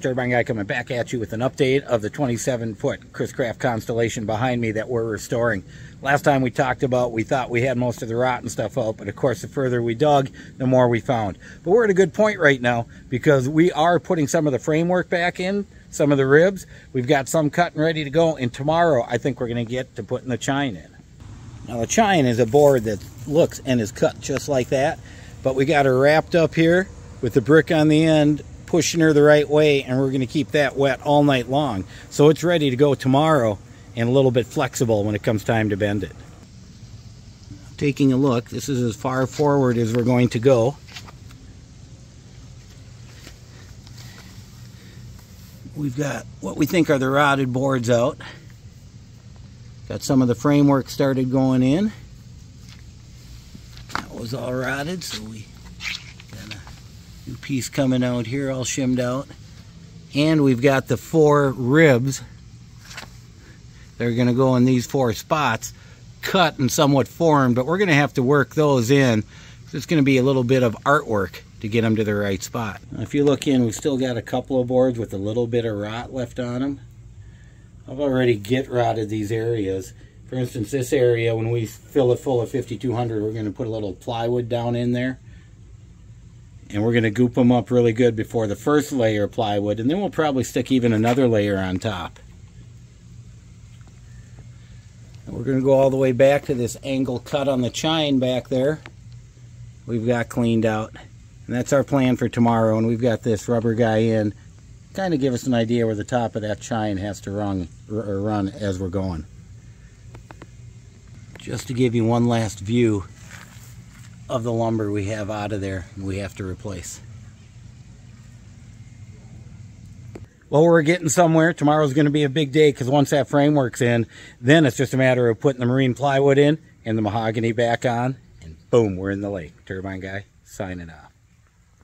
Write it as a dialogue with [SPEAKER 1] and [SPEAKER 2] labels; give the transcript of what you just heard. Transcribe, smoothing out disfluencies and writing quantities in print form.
[SPEAKER 1] Turbine Guy coming back at you with an update of the 27-foot Chris Craft Constellation behind me that we're restoring. Last time we talked about, we thought we had most of the rotten stuff out, but of course the further we dug, the more we found. But we're at a good point right now because we are putting some of the framework back in, some of the ribs. We've got some cut and ready to go, and tomorrow I think we're going to get to putting the chine in. Now the chine is a board that looks and is cut just like that, but we got her wrapped up here with the brick on the end, pushing her the right way, and we're going to keep that wet all night long. So it's ready to go tomorrow and a little bit flexible when it comes time to bend it. Taking a look, this is as far forward as we're going to go. We've got what we think are the rotted boards out. Got some of the framework started going in. That was all rotted, so we got a new piece coming out here, all shimmed out. And we've got the 4 ribs. They're going to go in these 4 spots, cut and somewhat formed, but we're going to have to work those in. It's going to be a little bit of artwork to get them to the right spot. Now, if you look in, we've still got a couple of boards with a little bit of rot left on them. I've already rotted these areas. For instance, this area, when we fill it full of 5200, we're going to put a little plywood down in there. And we're going to goop them up really good before the first layer of plywood, and then we'll probably stick even another layer on top. And we're going to go all the way back to this angle cut on the chine back there. We've got cleaned out. And that's our plan for tomorrow, and we've got this rubber guy in. Kind of give us an idea where the top of that chine has to run as we're going. Just to give you one last view of the lumber we have out of there and we have to replace. Well, we're getting somewhere. Tomorrow's going to be a big day because once that framework's in, then it's just a matter of putting the marine plywood in and the mahogany back on, and boom, we're in the lake. Turbine Guy signing off.